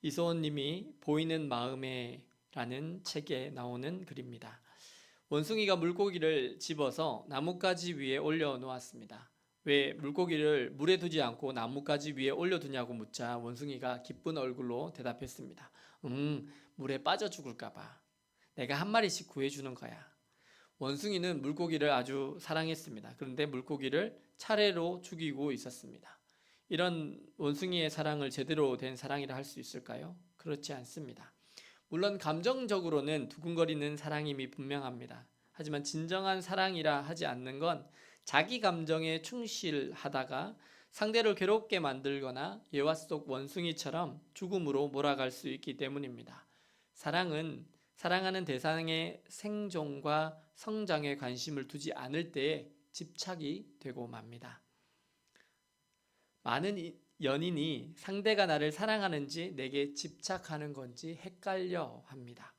이소원 님이 보이는 마음에 라는 책에 나오는 글입니다. 원숭이가 물고기를 집어서 나뭇가지 위에 올려놓았습니다. 왜 물고기를 물에 두지 않고 나뭇가지 위에 올려두냐고 묻자 원숭이가 기쁜 얼굴로 대답했습니다. 물에 빠져 죽을까봐 내가 한 마리씩 구해주는 거야. 원숭이는 물고기를 아주 사랑했습니다. 그런데 물고기를 차례로 죽이고 있었습니다. 이런 원숭이의 사랑을 제대로 된 사랑이라 할 수 있을까요? 그렇지 않습니다. 물론 감정적으로는 두근거리는 사랑임이 분명합니다. 하지만 진정한 사랑이라 하지 않는 건 자기 감정에 충실하다가 상대를 괴롭게 만들거나 예화 속 원숭이처럼 죽음으로 몰아갈 수 있기 때문입니다. 사랑은 사랑하는 대상의 생존과 성장에 관심을 두지 않을 때에 집착이 되고 맙니다. 많은 연인이 상대가 나를 사랑하는지 내게 집착하는 건지 헷갈려 합니다.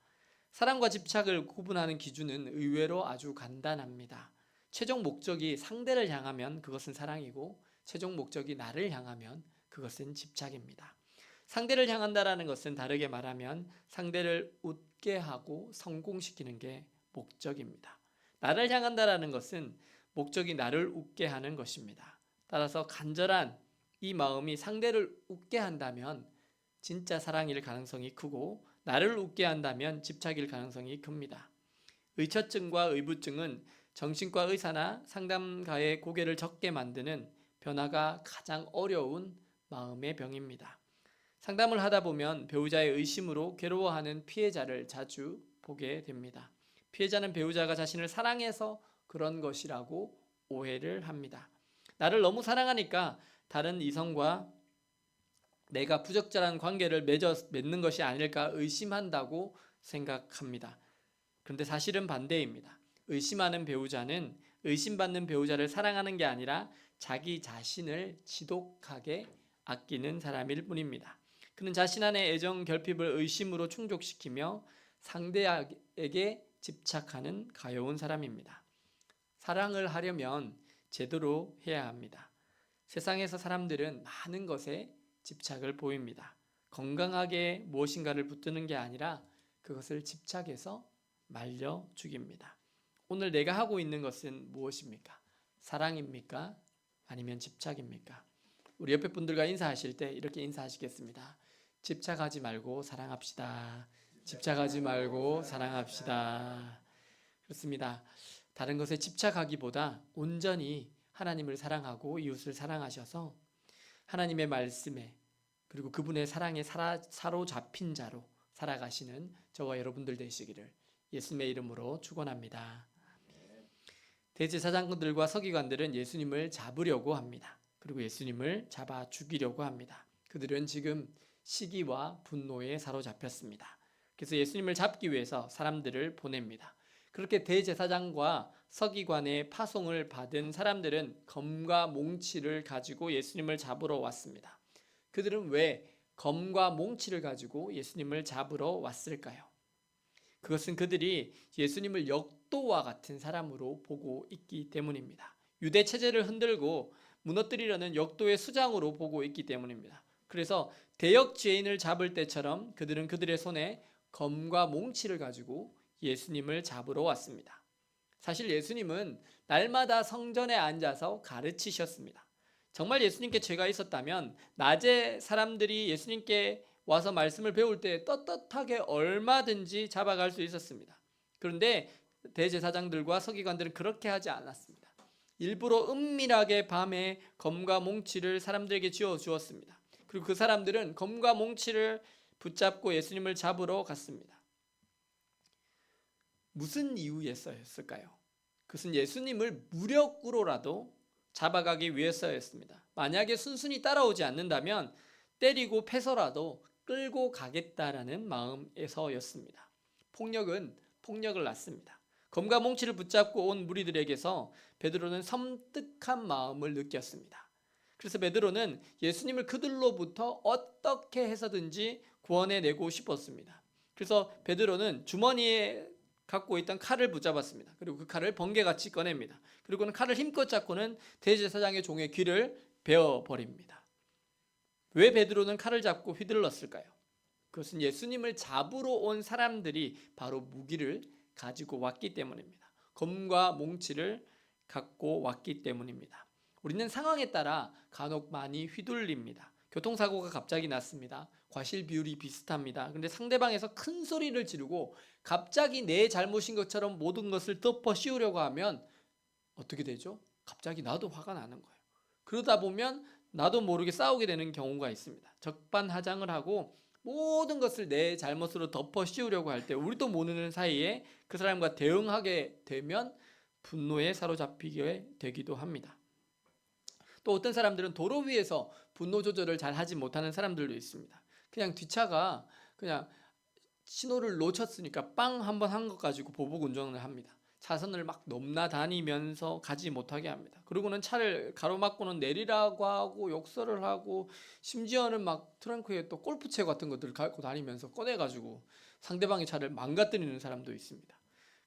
사랑과 집착을 구분하는 기준은 의외로 아주 간단합니다. 최종 목적이 상대를 향하면 그것은 사랑이고 최종 목적이 나를 향하면 그것은 집착입니다. 상대를 향한다라는 것은 다르게 말하면 상대를 웃게 하고 성공시키는 게 목적입니다. 나를 향한다라는 것은 목적이 나를 웃게 하는 것입니다. 따라서 간절한 이 마음이 상대를 웃게 한다면 진짜 사랑일 가능성이 크고 나를 웃게 한다면 집착일 가능성이 큽니다. 의처증과 의부증은 정신과 의사나 상담가의 고개를 젓게 만드는 변화가 가장 어려운 마음의 병입니다. 상담을 하다 보면 배우자의 의심으로 괴로워하는 피해자를 자주 보게 됩니다. 피해자는 배우자가 자신을 사랑해서 그런 것이라고 오해를 합니다. 나를 너무 사랑하니까 다른 이성과 내가 부적절한 관계를 맺는 것이 아닐까 의심한다고 생각합니다. 그런데 사실은 반대입니다. 의심하는 배우자는 의심받는 배우자를 사랑하는 게 아니라 자기 자신을 지독하게 아끼는 사람일 뿐입니다. 그는 자신 안의 애정 결핍을 의심으로 충족시키며 상대에게 집착하는 가여운 사람입니다. 사랑을 하려면 제대로 해야 합니다. 세상에서 사람들은 많은 것에 집착을 보입니다. 건강하게 무엇인가를 붙드는 게 아니라 그것을 집착해서 말려 죽입니다. 오늘 내가 하고 있는 것은 무엇입니까? 사랑입니까? 아니면 집착입니까? 우리 옆에 분들과 인사하실 때 이렇게 인사하시겠습니다. 집착하지 말고 사랑합시다. 집착하지 말고 사랑합시다. 그렇습니다. 다른 것에 집착하기보다 온전히 하나님을 사랑하고 이웃을 사랑하셔서 하나님의 말씀에 그리고 그분의 사랑에 사로잡힌 자로 살아가시는 저와 여러분들 되시기를 예수님의 이름으로 축원합니다. 대제사장들과 서기관들은 예수님을 잡으려고 합니다. 그리고 예수님을 잡아 죽이려고 합니다. 그들은 지금 시기와 분노에 사로잡혔습니다. 그래서 예수님을 잡기 위해서 사람들을 보냅니다. 그렇게 대제사장과 서기관의 파송을 받은 사람들은 검과 몽치를 가지고 예수님을 잡으러 왔습니다. 그들은 왜 검과 몽치를 가지고 예수님을 잡으러 왔을까요? 그것은 그들이 예수님을 역도와 같은 사람으로 보고 있기 때문입니다. 유대 체제를 흔들고 무너뜨리려는 역도의 수장으로 보고 있기 때문입니다. 그래서 대역 죄인을 잡을 때처럼 그들은 그들의 손에 검과 몽치를 가지고 예수님을 잡으러 왔습니다. 사실 예수님은 날마다 성전에 앉아서 가르치셨습니다. 정말 예수님께 죄가 있었다면 낮에 사람들이 예수님께 와서 말씀을 배울 때 떳떳하게 얼마든지 잡아갈 수 있었습니다. 그런데 대제사장들과 서기관들은 그렇게 하지 않았습니다. 일부러 은밀하게 밤에 검과 몽치를 사람들에게 쥐어 주었습니다. 그리고 그 사람들은 검과 몽치를 붙잡고 예수님을 잡으러 갔습니다. 무슨 이유였을까요? 그것은 예수님을 무력으로라도 잡아가기 위해서였습니다. 만약에 순순히 따라오지 않는다면 때리고 패서라도 끌고 가겠다라는 마음에서였습니다. 폭력은 폭력을 낳습니다. 검과 몽치를 붙잡고 온 무리들에게서 베드로는 섬뜩한 마음을 느꼈습니다. 그래서 베드로는 예수님을 그들로부터 어떻게 해서든지 구원해내고 싶었습니다. 그래서 베드로는 주머니에 갖고 있던 칼을 붙잡았습니다. 그리고 그 칼을 번개같이 꺼냅니다. 그리고는 칼을 힘껏 잡고는 대제사장의 종의 귀를 베어버립니다. 왜 베드로는 칼을 잡고 휘둘렀을까요? 그것은 예수님을 잡으러 온 사람들이 바로 무기를 가지고 왔기 때문입니다. 검과 몽치를 갖고 왔기 때문입니다. 우리는 상황에 따라 간혹 많이 휘둘립니다. 교통사고가 갑자기 났습니다. 과실 비율이 비슷합니다. 근데 상대방에서 큰 소리를 지르고 갑자기 내 잘못인 것처럼 모든 것을 덮어 씌우려고 하면 어떻게 되죠? 갑자기 나도 화가 나는 거예요. 그러다 보면 나도 모르게 싸우게 되는 경우가 있습니다. 적반하장을 하고 모든 것을 내 잘못으로 덮어 씌우려고 할 때 우리도 모르는 사이에 그 사람과 대응하게 되면 분노에 사로잡히게 되기도 합니다. 또 어떤 사람들은 도로 위에서 분노 조절을 잘 하지 못하는 사람들도 있습니다. 그냥 뒷차가 그냥 신호를 놓쳤으니까 빵 한번 한 것 가지고 보복 운전을 합니다. 차선을 막 넘나다니면서 가지 못하게 합니다. 그리고는 차를 가로막고는 내리라고 하고 욕설을 하고 심지어는 막 트렁크에 또 골프채 같은 것들을 갖고 다니면서 꺼내가지고 상대방의 차를 망가뜨리는 사람도 있습니다.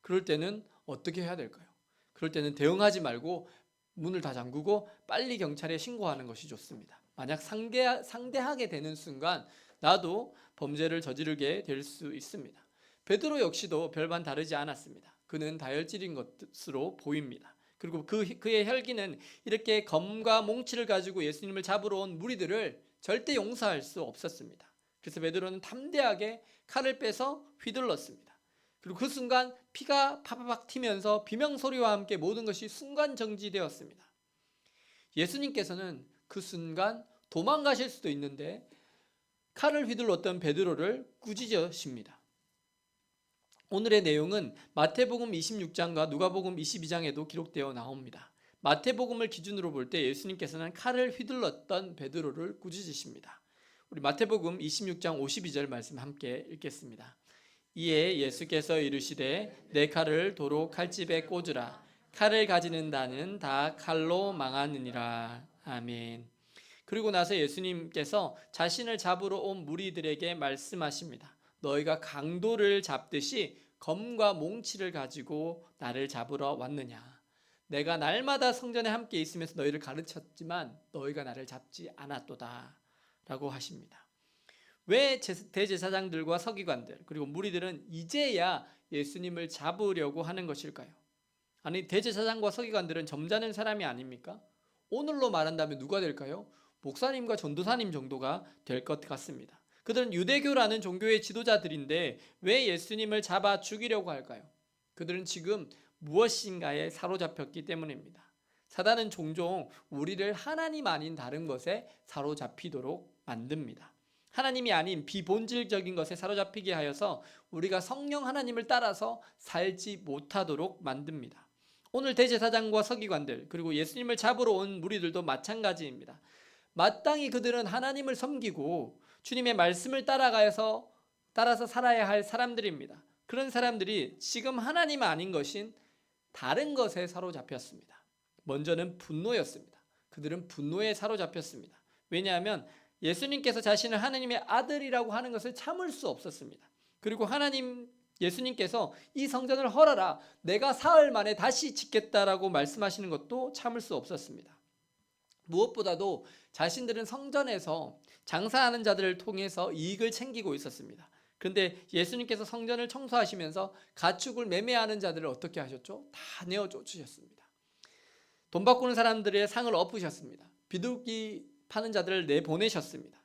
그럴 때는 어떻게 해야 될까요? 그럴 때는 대응하지 말고 문을 다 잠그고 빨리 경찰에 신고하는 것이 좋습니다. 만약 상대하게 되는 순간 나도 범죄를 저지르게 될 수 있습니다. 베드로 역시도 별반 다르지 않았습니다. 그는 다혈질인 것으로 보입니다. 그리고 그의 혈기는 이렇게 검과 몽치를 가지고 예수님을 잡으러 온 무리들을 절대 용서할 수 없었습니다. 그래서 베드로는 담대하게 칼을 빼서 휘둘렀습니다. 그리고 그 순간 피가 파파박 튀면서 비명소리와 함께 모든 것이 순간 정지되었습니다. 예수님께서는 그 순간 도망가실 수도 있는데 칼을 휘둘렀던 베드로를 꾸짖으십니다. 오늘의 내용은 마태복음 26장과 누가복음 22장에도 기록되어 나옵니다. 마태복음을 기준으로 볼 때 예수님께서는 칼을 휘둘렀던 베드로를 꾸짖으십니다. 우리 마태복음 26장 52절 말씀 함께 읽겠습니다. 이에 예수께서 이르시되 내 칼을 도로 칼집에 꽂으라. 칼을 가지는 자는 다 칼로 망하느니라. 아멘. 그리고 나서 예수님께서 자신을 잡으러 온 무리들에게 말씀하십니다. 너희가 강도를 잡듯이 검과 몽치를 가지고 나를 잡으러 왔느냐. 내가 날마다 성전에 함께 있으면서 너희를 가르쳤지만 너희가 나를 잡지 않았도다 라고 하십니다. 왜 대제사장들과 서기관들 그리고 무리들은 이제야 예수님을 잡으려고 하는 것일까요? 아니, 대제사장과 서기관들은 점잖은 사람이 아닙니까? 오늘로 말한다면 누가 될까요? 목사님과 전도사님 정도가 될 것 같습니다. 그들은 유대교라는 종교의 지도자들인데 왜 예수님을 잡아 죽이려고 할까요? 그들은 지금 무엇인가에 사로잡혔기 때문입니다. 사단은 종종 우리를 하나님 아닌 다른 것에 사로잡히도록 만듭니다. 하나님이 아닌 비본질적인 것에 사로잡히게 하여서 우리가 성령 하나님을 따라서 살지 못하도록 만듭니다. 오늘 대제사장과 서기관들 그리고 예수님을 잡으러 온 무리들도 마찬가지입니다. 마땅히 그들은 하나님을 섬기고 주님의 말씀을 따라서 살아야 할 사람들입니다. 그런 사람들이 지금 하나님 아닌 것인 다른 것에 사로잡혔습니다. 먼저는 분노였습니다. 그들은 분노에 사로잡혔습니다. 왜냐하면 예수님께서 자신을 하나님의 아들이라고 하는 것을 참을 수 없었습니다. 그리고 예수님께서 이 성전을 헐어라, 내가 사흘 만에 다시 짓겠다라고 말씀하시는 것도 참을 수 없었습니다. 무엇보다도 자신들은 성전에서 장사하는 자들을 통해서 이익을 챙기고 있었습니다. 그런데 예수님께서 성전을 청소하시면서 가축을 매매하는 자들을 어떻게 하셨죠? 다 내어 쫓으셨습니다. 돈 바꾸는 사람들의 상을 엎으셨습니다. 비둘기 파는 자들을 내보내셨습니다.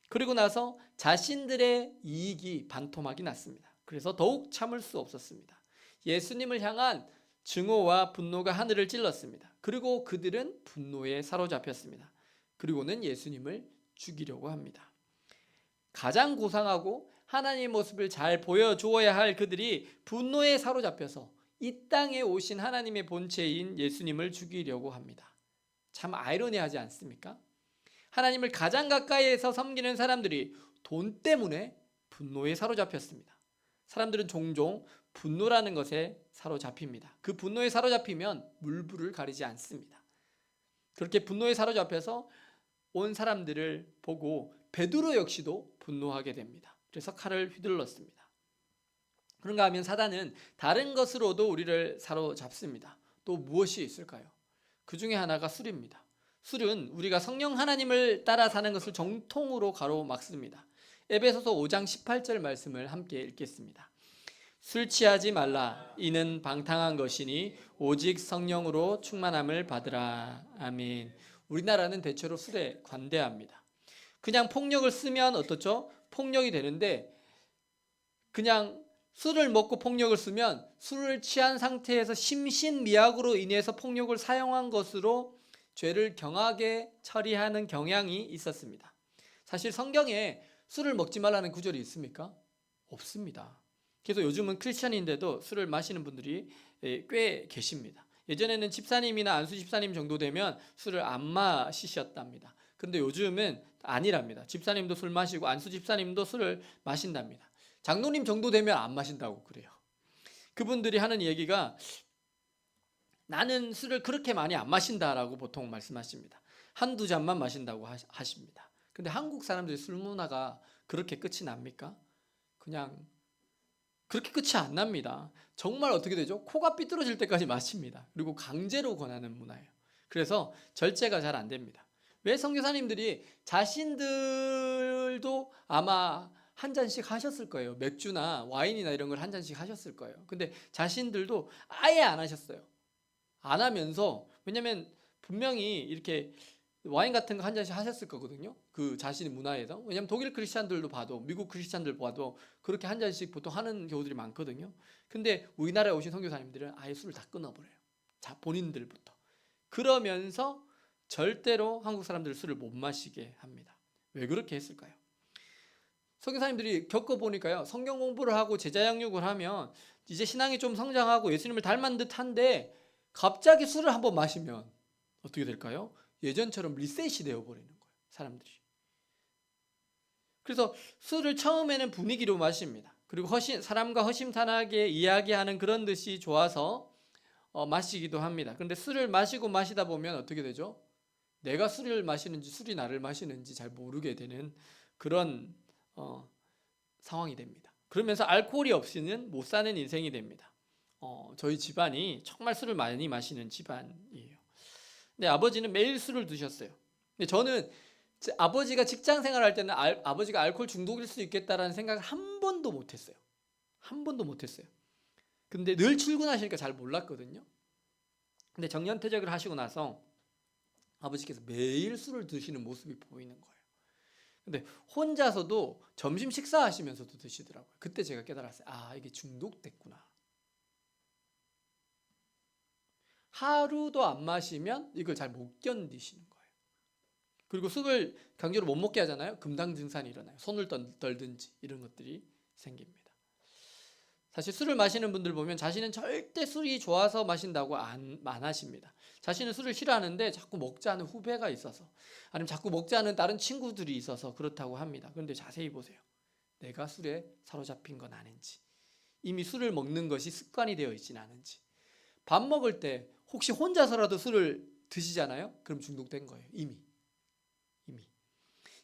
그리고 나서 자신들의 이익이 반토막이 났습니다. 그래서 더욱 참을 수 없었습니다. 예수님을 향한 증오와 분노가 하늘을 찔렀습니다. 그리고 그들은 분노에 사로잡혔습니다. 그리고는 예수님을 죽이려고 합니다. 가장 고상하고 하나님의 모습을 잘 보여주어야 할 그들이 분노에 사로잡혀서 이 땅에 오신 하나님의 본체인 예수님을 죽이려고 합니다. 참 아이러니하지 않습니까? 하나님을 가장 가까이에서 섬기는 사람들이 돈 때문에 분노에 사로잡혔습니다. 사람들은 종종 분노라는 것에 사로잡힙니다. 그 분노에 사로잡히면 물불을 가리지 않습니다. 그렇게 분노에 사로잡혀서 온 사람들을 보고 베드로 역시도 분노하게 됩니다. 그래서 칼을 휘둘렀습니다. 그런가 하면 사단은 다른 것으로도 우리를 사로잡습니다. 또 무엇이 있을까요? 그 중에 하나가 술입니다. 술은 우리가 성령 하나님을 따라 사는 것을 정통으로 가로막습니다. 에베소서 5장 18절 말씀을 함께 읽겠습니다. 술 취하지 말라. 이는 방탕한 것이니 오직 성령으로 충만함을 받으라. 아멘. 우리나라는 대체로 술에 관대합니다. 그냥 폭력을 쓰면 어떻죠? 폭력이 되는데 그냥 술을 먹고 폭력을 쓰면 술을 취한 상태에서 심신미약으로 인해서 폭력을 사용한 것으로 죄를 경하게 처리하는 경향이 있었습니다. 사실 성경에 술을 먹지 말라는 구절이 있습니까? 없습니다. 그래서 요즘은 크리스천인데도 술을 마시는 분들이 꽤 계십니다. 예전에는 집사님이나 안수 집사님 정도 되면 술을 안 마시셨답니다. 근데 요즘은 아니랍니다. 집사님도 술 마시고 안수 집사님도 술을 마신답니다. 장로님 정도 되면 안 마신다고 그래요. 그분들이 하는 얘기가 나는 술을 그렇게 많이 안 마신다라고 보통 말씀하십니다. 한두 잔만 마신다고 하십니다. 근데 한국 사람들의 술 문화가 그렇게 끝이 납니까? 그냥 그렇게 끝이 안 납니다. 정말 어떻게 되죠? 코가 삐뚤어질 때까지 마십니다. 그리고 강제로 권하는 문화예요. 그래서 절제가 잘 안 됩니다. 왜 선교사님들이 자신들도 아마 한 잔씩 하셨을 거예요. 맥주나 와인이나 이런 걸 한 잔씩 하셨을 거예요. 근데 자신들도 아예 안 하셨어요. 안 하면서, 왜냐면 분명히 이렇게 와인 같은 거 한 잔씩 하셨을 거거든요. 그 자신의 문화에서. 왜냐면 독일 크리스찬들도 봐도, 미국 크리스찬들 봐도 그렇게 한 잔씩 보통 하는 경우들이 많거든요. 근데 우리나라에 오신 선교사님들은 아예 술을 다 끊어버려요. 자, 본인들부터. 그러면서 절대로 한국 사람들 술을 못 마시게 합니다. 왜 그렇게 했을까요? 선교사님들이 겪어보니까요, 성경 공부를 하고 제자 양육을 하면 이제 신앙이 좀 성장하고 예수님을 닮은 듯한데 갑자기 술을 한번 마시면 어떻게 될까요? 예전처럼 리셋이 되어버리는 거예요, 사람들이. 그래서 술을 처음에는 분위기로 마십니다. 그리고 사람과 허심탄회하게 이야기하는 그런 듯이 좋아서 마시기도 합니다. 그런데 술을 마시고 마시다 보면 어떻게 되죠? 내가 술을 마시는지 술이 나를 마시는지 잘 모르게 되는 그런 상황이 됩니다. 그러면서 알코올이 없이는 못 사는 인생이 됩니다. 저희 집안이 정말 술을 많이 마시는 집안이에요. 근데 아버지는 매일 술을 드셨어요. 근데 저는 아버지가 직장 생활할 때는 아버지가 알코올 중독일 수 있겠다라는 생각을 한 번도 못했어요. 한 번도 못했어요. 근데 늘 출근하시니까 잘 몰랐거든요. 근데 정년퇴직을 하시고 나서 아버지께서 매일 술을 드시는 모습이 보이는 거예요. 근데 혼자서도 점심 식사하시면서도 드시더라고요. 그때 제가 깨달았어요. 아, 이게 중독됐구나. 하루도 안 마시면 이걸 잘 못 견디시는 거예요. 그리고 술을 강제로 못 먹게 하잖아요. 금당 증산이 일어나요. 손을 떨든지 이런 것들이 생깁니다. 사실 술을 마시는 분들 보면 자신은 절대 술이 좋아서 마신다고 안 하십니다. 자신은 술을 싫어하는데 자꾸 먹지 않은 후배가 있어서, 아니면 자꾸 먹지 않은 다른 친구들이 있어서 그렇다고 합니다. 그런데 자세히 보세요. 내가 술에 사로잡힌 건 아닌지, 이미 술을 먹는 것이 습관이 되어 있지는 않은지. 밥 먹을 때 혹시 혼자서라도 술을 드시잖아요? 그럼 중독된 거예요. 이미.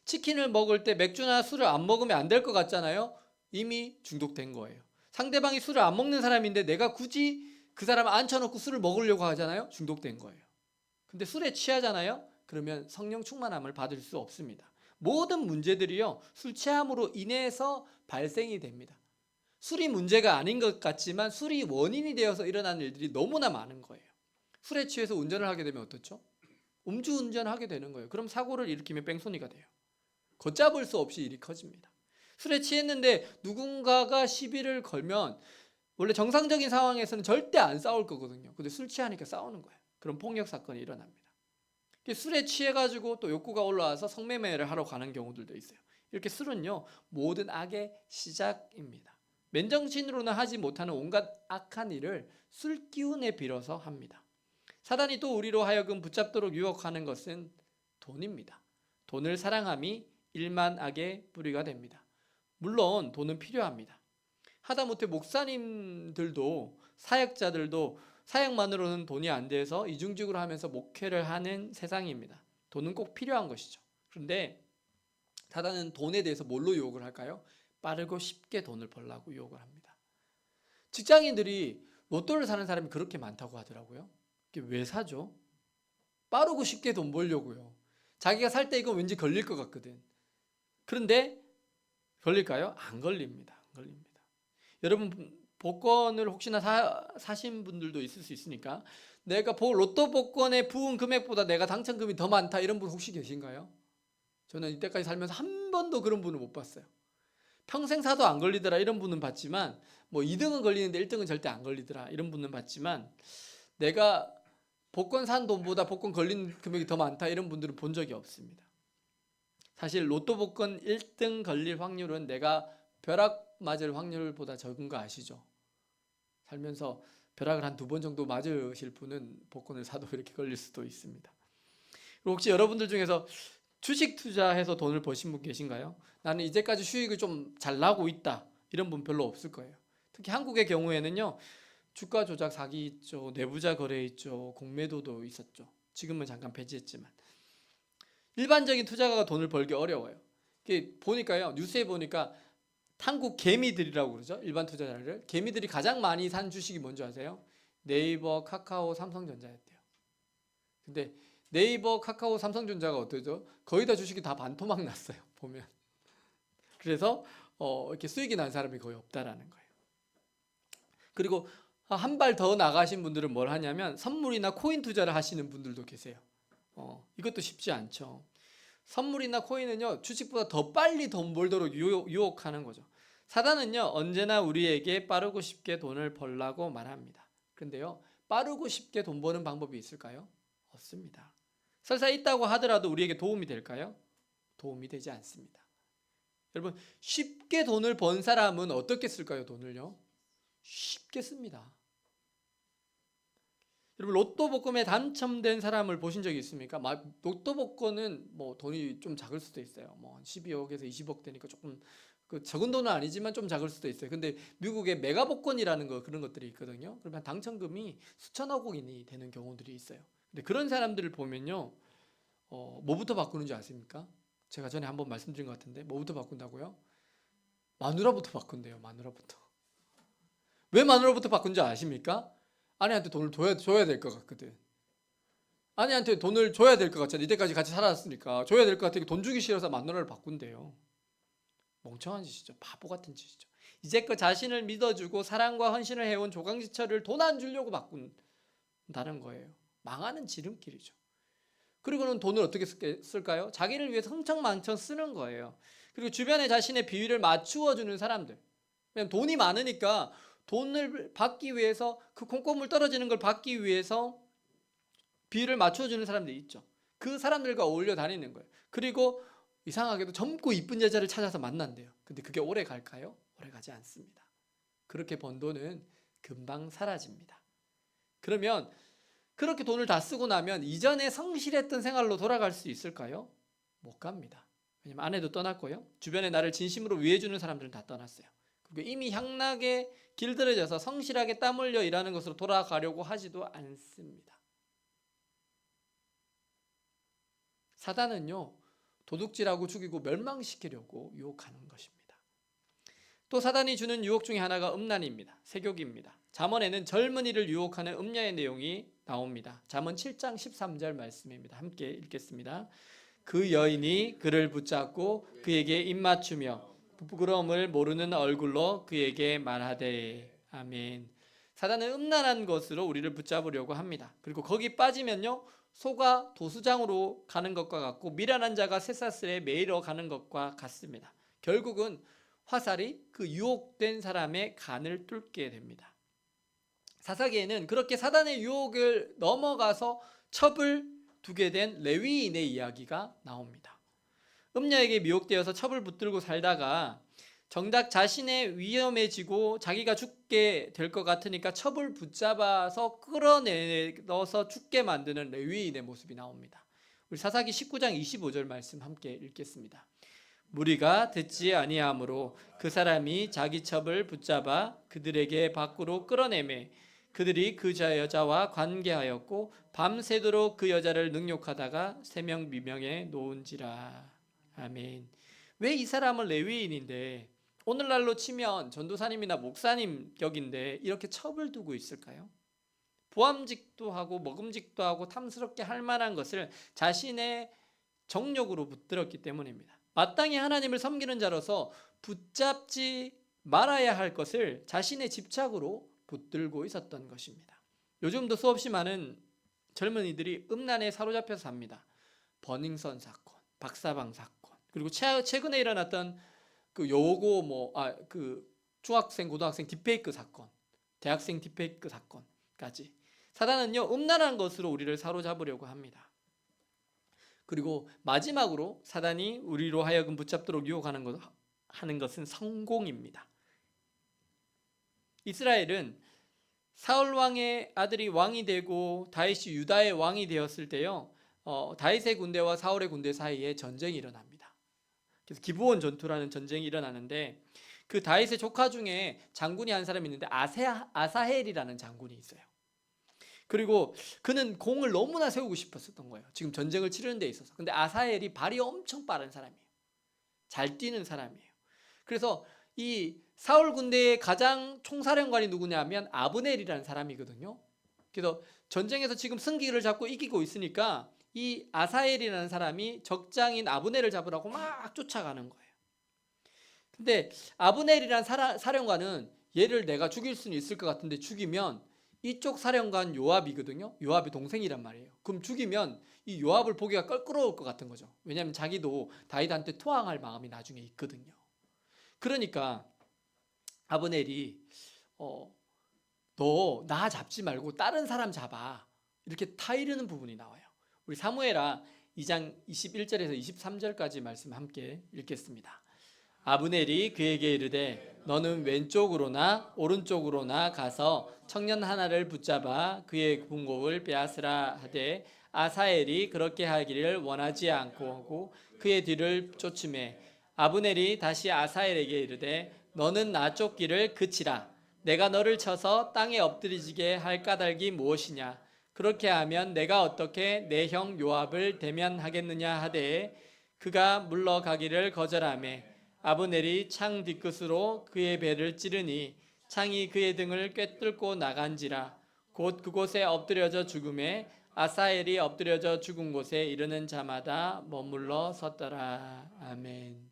치킨을 먹을 때 맥주나 술을 안 먹으면 안 될 것 같잖아요? 이미 중독된 거예요. 상대방이 술을 안 먹는 사람인데 내가 굳이 그 사람을 앉혀놓고 술을 먹으려고 하잖아요? 중독된 거예요. 근데 술에 취하잖아요? 그러면 성령 충만함을 받을 수 없습니다. 모든 문제들이요, 술 취함으로 인해서 발생이 됩니다. 술이 문제가 아닌 것 같지만 술이 원인이 되어서 일어나는 일들이 너무나 많은 거예요. 술에 취해서 운전을 하게 되면 어떻죠? 음주운전을 하게 되는 거예요. 그럼 사고를 일으키면 뺑소니가 돼요. 걷잡을 수 없이 일이 커집니다. 술에 취했는데 누군가가 시비를 걸면 원래 정상적인 상황에서는 절대 안 싸울 거거든요. 근데 술 취하니까 싸우는 거예요. 그럼 폭력 사건이 일어납니다. 술에 취해가지고 또 욕구가 올라와서 성매매를 하러 가는 경우들도 있어요. 이렇게 술은요, 모든 악의 시작입니다. 맨정신으로는 하지 못하는 온갖 악한 일을 술 기운에 빌어서 합니다. 사단이 또 우리로 하여금 붙잡도록 유혹하는 것은 돈입니다. 돈을 사랑함이 일만 악의 뿌리가 됩니다. 물론 돈은 필요합니다. 하다못해 목사님들도, 사역자들도 사역만으로는 돈이 안 돼서 이중직으로 하면서 목회를 하는 세상입니다. 돈은 꼭 필요한 것이죠. 그런데 사단은 돈에 대해서 뭘로 유혹을 할까요? 빠르고 쉽게 돈을 벌라고 유혹을 합니다. 직장인들이 로또를 사는 사람이 그렇게 많다고 하더라고요. 이게 왜 사죠? 빠르고 쉽게 돈 벌려고요. 자기가 살 때 이거 왠지 걸릴 것 같거든. 그런데 걸릴까요? 안 걸립니다. 안 걸립니다. 여러분 복권을 혹시나 사신 분들도 있을 수 있으니까 내가 로또 복권에 부은 금액보다 내가 당첨금이 더 많다 이런 분 혹시 계신가요? 저는 이때까지 살면서 한 번도 그런 분을 못 봤어요. 평생 사도 안 걸리더라 이런 분은 봤지만 뭐 2등은 걸리는데 1등은 절대 안 걸리더라 이런 분은 봤지만 내가 복권 산 돈보다 복권 걸린 금액이 더 많다 이런 분들은 본 적이 없습니다. 사실 로또 복권 1등 걸릴 확률은 내가 벼락 맞을 확률보다 적은 거 아시죠? 살면서 벼락을 한 2번 정도 맞으실 분은 복권을 사도 이렇게 걸릴 수도 있습니다. 그리고 혹시 여러분들 중에서 주식 투자해서 돈을 버신 분 계신가요? 나는 이제까지 수익을 좀 잘 나고 있다 이런 분 별로 없을 거예요. 특히 한국의 경우에는요 주가 조작 사기 있죠, 내부자 거래 있죠, 공매도도 있었죠. 지금은 잠깐 폐지했지만 일반적인 투자가가 돈을 벌기 어려워요. 이게 보니까요 뉴스에 보니까 한국 개미들이라고 그러죠. 일반 투자자를 개미들이 가장 많이 산 주식이 뭔지 아세요? 네이버, 카카오, 삼성전자였대요. 근데 네이버, 카카오, 삼성전자가 어떠죠? 거의 다 주식이 다 반토막 났어요. 보면. 그래서 이렇게 수익이 난 사람이 거의 없다라는 거예요. 그리고 한 발 더 나가신 분들은 뭘 하냐면 선물이나 코인 투자를 하시는 분들도 계세요. 이것도 쉽지 않죠. 선물이나 코인은요 주식보다 더 빨리 돈 벌도록 유혹하는 거죠. 사단은요 언제나 우리에게 빠르고 쉽게 돈을 벌라고 말합니다. 그런데요 빠르고 쉽게 돈 버는 방법이 있을까요? 없습니다. 설사 있다고 하더라도 우리에게 도움이 될까요? 도움이 되지 않습니다. 여러분 쉽게 돈을 번 사람은 어떻게 쓸까요? 돈을요? 쉽게 씁니다. 여러분 로또 복권에 당첨된 사람을 보신 적이 있습니까? 로또 복권은 뭐 돈이 좀 작을 수도 있어요. 뭐 12억에서 20억 되니까 조금 그 적은 돈은 아니지만 좀 작을 수도 있어요. 근데 미국에 메가 복권이라는 그런 것들이 있거든요. 그러면 당첨금이 수천억 원이 되는 경우들이 있어요. 근데 그런 사람들을 보면요, 뭐부터 바꾸는 줄 아십니까? 제가 전에 한번 말씀드린 것 같은데 뭐부터 바꾼다고요? 마누라부터 바꾼대요. 마누라부터. 왜 마누라부터 바꾼 줄 아십니까? 아내한테 돈을 줘야 될 것 같거든. 아내한테 돈을 줘야 될 것 같잖아. 이때까지 같이 살았으니까 줘야 될 것 같으니까 돈 주기 싫어서 마누라를 바꾼대요. 멍청한 짓이죠. 바보 같은 짓이죠. 이제껏 자신을 믿어주고 사랑과 헌신을 해온 조강지처를 돈 안 주려고 바꾼다는 거예요. 망하는 지름길이죠. 그리고는 돈을 어떻게 쓸까요? 자기를 위해서 흥청망청 쓰는 거예요. 그리고 주변에 자신의 비위를 맞추어 주는 사람들. 그냥 돈이 많으니까 돈을 받기 위해서 그 콩고물 떨어지는 걸 받기 위해서 비율을 맞춰주는 사람들이 있죠. 그 사람들과 어울려 다니는 거예요. 그리고 이상하게도 젊고 이쁜 여자를 찾아서 만난대요. 근데 그게 오래 갈까요? 오래 가지 않습니다. 그렇게 번 돈은 금방 사라집니다. 그러면 그렇게 돈을 다 쓰고 나면 이전에 성실했던 생활로 돌아갈 수 있을까요? 못 갑니다. 왜냐면 아내도 떠났고요. 주변에 나를 진심으로 위해주는 사람들은 다 떠났어요. 이미 향락에 길들여져서 성실하게 땀 흘려 일하는 것으로 돌아가려고 하지도 않습니다. 사단은요 도둑질하고 죽이고 멸망시키려고 유혹하는 것입니다. 또 사단이 주는 유혹 중에 하나가 음란입니다. 세욕입니다. 잠언에는 젊은이를 유혹하는 음녀의 내용이 나옵니다. 잠언 7장 13절 말씀입니다. 함께 읽겠습니다. 그 여인이 그를 붙잡고 그에게 입맞추며 부끄러움을 모르는 얼굴로 그에게 말하되. 아멘. 사단은 음란한 것으로 우리를 붙잡으려고 합니다. 그리고 거기 빠지면요 소가 도수장으로 가는 것과 같고 미련한 자가 쇠사슬에 매이러 가는 것과 같습니다. 결국은 화살이 그 유혹된 사람의 간을 뚫게 됩니다. 사사기에는 그렇게 사단의 유혹을 넘어가서 첩을 두게 된 레위인의 이야기가 나옵니다. 음녀에게 미혹되어서 첩을 붙들고 살다가 정작 자신의 위험해지고 자기가 죽게 될 것 같으니까 첩을 붙잡아서 끌어내서 죽게 만드는 레위인의 모습이 나옵니다. 우리 사사기 19장 25절 말씀 함께 읽겠습니다. 무리가 듣지 아니하므로 그 사람이 자기 첩을 붙잡아 그들에게 밖으로 끌어내매 그들이 그 여자와 관계하였고 밤새도록 그 여자를 능욕하다가 세명미명에 놓은지라. 아멘. 왜 이 사람은 레위인인데 오늘날로 치면 전도사님이나 목사님 격인데 이렇게 첩을 두고 있을까요? 보암직도 하고 먹음직도 하고 탐스럽게 할 만한 것을 자신의 정욕으로 붙들었기 때문입니다. 마땅히 하나님을 섬기는 자로서 붙잡지 말아야 할 것을 자신의 집착으로 붙들고 있었던 것입니다. 요즘도 수없이 많은 젊은이들이 음란에 사로잡혀서 삽니다. 버닝썬 사건, 박사방 사건, 그리고 최근에 일어났던 그 중학생, 고등학생 딥페이크 사건, 대학생 딥페이크 사건까지 사단은요 음란한 것으로 우리를 사로잡으려고 합니다. 그리고 마지막으로 사단이 우리로 하여금 붙잡도록 유혹하는 하는 것은 성공입니다. 이스라엘은 사울 왕의 아들이 왕이 되고 다윗이 유다의 왕이 되었을 때요, 다윗의 군대와 사울의 군대 사이에 전쟁이 일어납니다. 그래서 기브온 전투라는 전쟁이 일어나는데 그 다윗의 조카 중에 장군이 한 사람이 있는데 아사헬이라는 장군이 있어요. 그리고 그는 공을 너무나 세우고 싶었던 거예요. 지금 전쟁을 치르는 데 있어서. 근데 아사헬이 발이 엄청 빠른 사람이에요. 잘 뛰는 사람이에요. 그래서 이 사울 군대의 가장 총사령관이 누구냐면 아브넬이라는 사람이거든요. 그래서 전쟁에서 지금 승기를 잡고 이기고 있으니까 이 아사헬이라는 사람이 적장인 아브넬을 잡으라고 막 쫓아가는 거예요. 근데 아브넬이라는 사령관은 얘를 내가 죽일 수는 있을 것 같은데 죽이면 이쪽 사령관 요압이거든요. 요압의 동생이란 말이에요. 그럼 죽이면 이 요압을 보기가 껄끄러울 것 같은 거죠. 왜냐하면 자기도 다윗한테 투항할 마음이 나중에 있거든요. 그러니까 아브넬이 너 나 잡지 말고 다른 사람 잡아, 이렇게 타이르는 부분이 나와요. 우리 사무엘하 2장 21절에서 23절까지 말씀 함께 읽겠습니다. 아브넬이 그에게 이르되 너는 왼쪽으로나 오른쪽으로나 가서 청년 하나를 붙잡아 그의 군곡을 빼앗으라 하되 아사헬이 그렇게 하기를 원하지 않고 하고 그의 뒤를 쫓으매 아브넬이 다시 아사헬에게 이르되 너는 나 쫓기를 그치라. 내가 너를 쳐서 땅에 엎드리지게 할 까닭이 무엇이냐. 그렇게 하면 내가 어떻게 내 형 요압을 대면하겠느냐 하되 그가 물러가기를 거절하매 아브넬이 창 뒤끝으로 그의 배를 찌르니 창이 그의 등을 꿰뚫고 나간지라. 곧 그곳에 엎드려져 죽음에 아사헬이 엎드려져 죽은 곳에 이르는 자마다 머물러 섰더라. 아멘.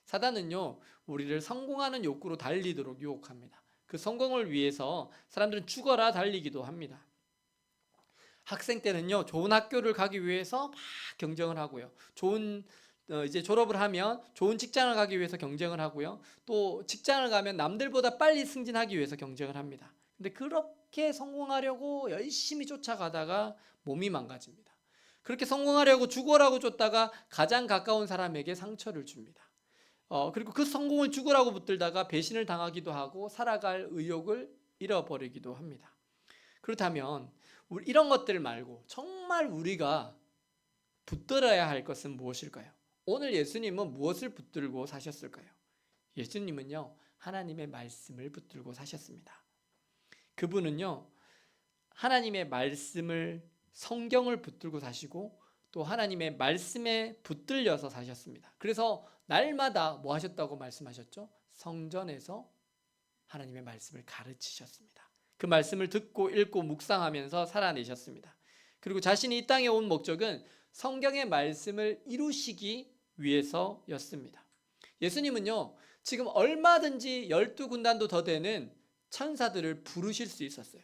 사단은요 우리를 성공하는 욕구로 달리도록 유혹합니다. 그 성공을 위해서 사람들은 죽어라 달리기도 합니다. 학생 때는요 좋은 학교를 가기 위해서 막 경쟁을 하고요, 이제 졸업을 하면 좋은 직장을 가기 위해서 경쟁을 하고요, 또 직장을 가면 남들보다 빨리 승진하기 위해서 경쟁을 합니다. 근데 그렇게 성공하려고 열심히 쫓아가다가 몸이 망가집니다. 그렇게 성공하려고 죽어라고 쫓다가 가장 가까운 사람에게 상처를 줍니다. 그리고 그 성공을 죽으라고 붙들다가 배신을 당하기도 하고 살아갈 의욕을 잃어버리기도 합니다. 그렇다면 이런 것들 말고 정말 우리가 붙들어야 할 것은 무엇일까요? 오늘 예수님은 무엇을 붙들고 사셨을까요? 예수님은요 하나님의 말씀을 붙들고 사셨습니다. 그분은요 하나님의 말씀을, 성경을 붙들고 사시고 또 하나님의 말씀에 붙들려서 사셨습니다. 그래서 날마다 뭐 하셨다고 말씀하셨죠? 성전에서 하나님의 말씀을 가르치셨습니다. 그 말씀을 듣고 읽고 묵상하면서 살아내셨습니다. 그리고 자신이 이 땅에 온 목적은 성경의 말씀을 이루시기 위해서였습니다. 예수님은요 지금 얼마든지 12군단도 더 되는 천사들을 부르실 수 있었어요.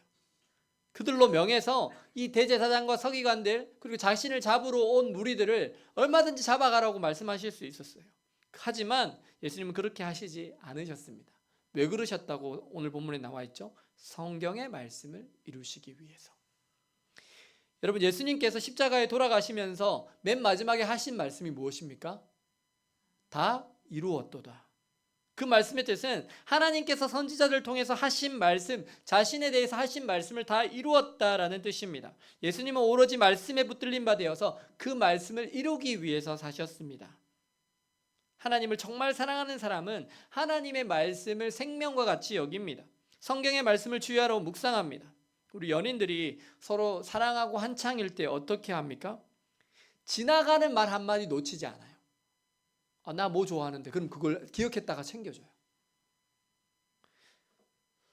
그들로 명해서 이 대제사장과 서기관들 그리고 자신을 잡으러 온 무리들을 얼마든지 잡아가라고 말씀하실 수 있었어요. 하지만 예수님은 그렇게 하시지 않으셨습니다. 왜 그러셨다고 오늘 본문에 나와 있죠? 성경의 말씀을 이루시기 위해서. 여러분 예수님께서 십자가에 돌아가시면서 맨 마지막에 하신 말씀이 무엇입니까? 다 이루었도다. 그 말씀의 뜻은 하나님께서 선지자들 통해서 하신 말씀, 자신에 대해서 하신 말씀을 다 이루었다라는 뜻입니다. 예수님은 오로지 말씀에 붙들린 바 되어서 그 말씀을 이루기 위해서 사셨습니다. 하나님을 정말 사랑하는 사람은 하나님의 말씀을 생명과 같이 여깁니다. 성경의 말씀을 주야로 묵상합니다. 우리 연인들이 서로 사랑하고 한창일 때 어떻게 합니까? 지나가는 말 한마디 놓치지 않아요. 나 뭐 좋아하는데 그럼 그걸 기억했다가 챙겨줘요.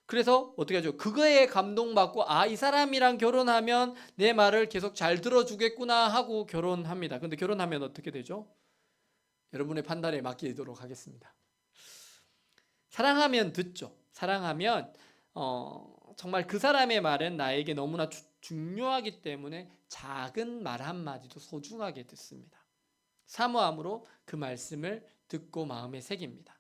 그래서 어떻게 하죠? 그거에 감동받고 이 사람이랑 결혼하면 내 말을 계속 잘 들어주겠구나 하고 결혼합니다. 근데 결혼하면 어떻게 되죠? 여러분의 판단에 맡기도록 하겠습니다. 사랑하면 듣죠. 사랑하면 정말 그 사람의 말은 나에게 너무나 중요하기 때문에 작은 말 한마디도 소중하게 듣습니다. 사모함으로 그 말씀을 듣고 마음에 새깁니다.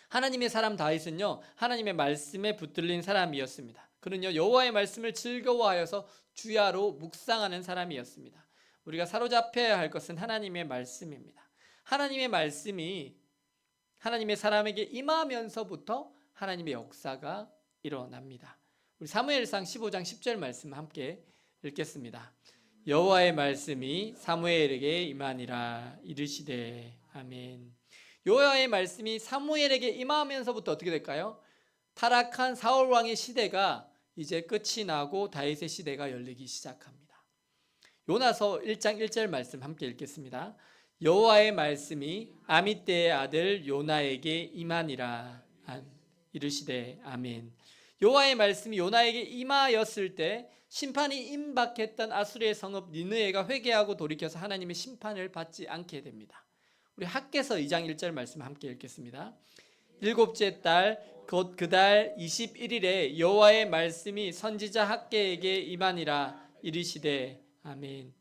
하나님의 사람 다윗은요, 하나님의 말씀에 붙들린 사람이었습니다. 그는요, 여호와의 말씀을 즐거워하여서 주야로 묵상하는 사람이었습니다. 우리가 사로잡혀야 할 것은 하나님의 말씀입니다. 하나님의 말씀이 하나님의 사람에게 임하면서부터 하나님의 역사가 일어납니다. 우리 사무엘상 15장 10절 말씀 함께 읽겠습니다. 여호와의 말씀이 사무엘에게 임하니라 이르시되 아멘. 여호와의 말씀이 사무엘에게 임하면서부터 어떻게 될까요? 타락한 사울 왕의 시대가 이제 끝이 나고 다윗의 시대가 열리기 시작합니다. 요나서 1장 1절 말씀 함께 읽겠습니다. 여호와의 말씀이 아미떼의 아들 요나에게 임하니라 이르시되 아멘. 여호와의 말씀이 요나에게 임하였을 때 심판이 임박했던 아수르의 성읍 니느웨가 회개하고 돌이켜서 하나님의 심판을 받지 않게 됩니다. 우리 학개서 2장 1절 말씀 함께 읽겠습니다. 일곱째 달 곧 그 달 21일에 여호와의 말씀이 선지자 학개에게 임하니라 이르시되 아멘.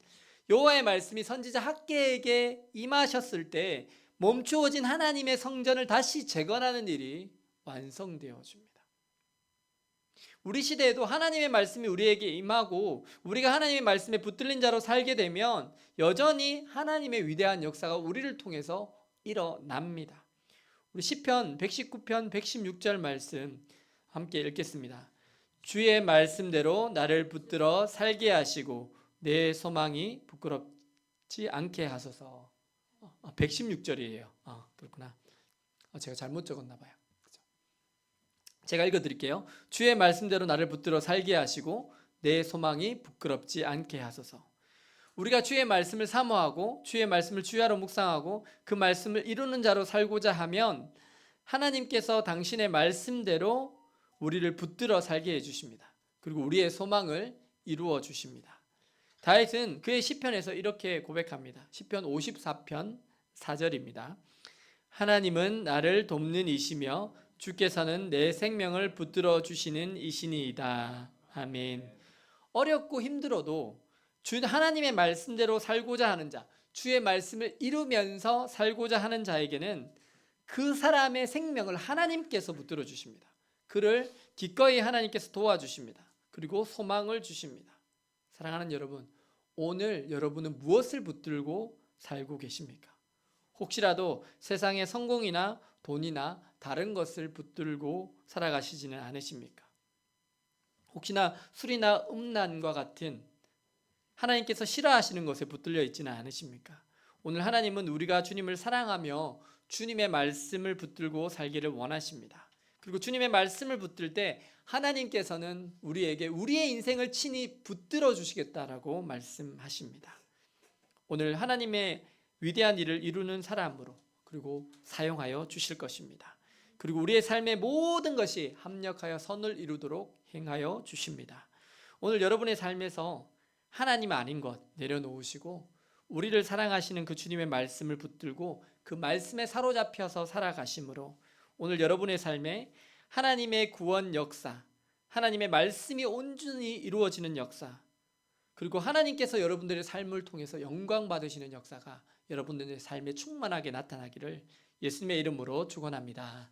여호와의 말씀이 선지자 학개에게 임하셨을 때 멈추어진 하나님의 성전을 다시 재건하는 일이 완성되어집니다. 우리 시대에도 하나님의 말씀이 우리에게 임하고 우리가 하나님의 말씀에 붙들린 자로 살게 되면 여전히 하나님의 위대한 역사가 우리를 통해서 일어납니다. 우리 시편 119편 116절 말씀 함께 읽겠습니다. 주의 말씀대로 나를 붙들어 살게 하시고 내 소망이 부끄럽지 않게 하소서. 116절이에요. 그렇구나. 제가 잘못 적었나 봐요. 제가 읽어드릴게요. 주의 말씀대로 나를 붙들어 살게 하시고 내 소망이 부끄럽지 않게 하소서. 우리가 주의 말씀을 사모하고 주의 말씀을 주야로 묵상하고 그 말씀을 이루는 자로 살고자 하면 하나님께서 당신의 말씀대로 우리를 붙들어 살게 해주십니다. 그리고 우리의 소망을 이루어 주십니다. 다윗은 그의 시편에서 이렇게 고백합니다. 시편 54편 4절입니다. 하나님은 나를 돕는 이시며 주께서는 내 생명을 붙들어 주시는 이시니이다. 아멘. 어렵고 힘들어도 하나님의 말씀대로 살고자 하는 자, 주의 말씀을 이루면서 살고자 하는 자에게는 그 사람의 생명을 하나님께서 붙들어 주십니다. 그를 기꺼이 하나님께서 도와주십니다. 그리고 소망을 주십니다. 사랑하는 여러분, 오늘 여러분은 무엇을 붙들고 살고 계십니까? 혹시라도 세상의 성공이나 돈이나 다른 것을 붙들고 살아가시지는 않으십니까? 혹시나 술이나 음란과 같은 하나님께서 싫어하시는 것에 붙들려 있지는 않으십니까? 오늘 하나님은 우리가 주님을 사랑하며 주님의 말씀을 붙들고 살기를 원하십니다. 그리고 주님의 말씀을 붙들 때 하나님께서는 우리에게 우리의 인생을 친히 붙들어 주시겠다라고 말씀하십니다. 오늘 하나님의 위대한 일을 이루는 사람으로 그리고 사용하여 주실 것입니다. 그리고 우리의 삶의 모든 것이 합력하여 선을 이루도록 행하여 주십니다. 오늘 여러분의 삶에서 하나님 아닌 것 내려놓으시고 우리를 사랑하시는 그 주님의 말씀을 붙들고 그 말씀에 사로잡혀서 살아가심으로 오늘 여러분의 삶에 하나님의 구원 역사, 하나님의 말씀이 온전히 이루어지는 역사, 그리고 하나님께서 여러분들의 삶을 통해서 영광 받으시는 역사가 여러분들의 삶에 충만하게 나타나기를 예수님의 이름으로 축원합니다.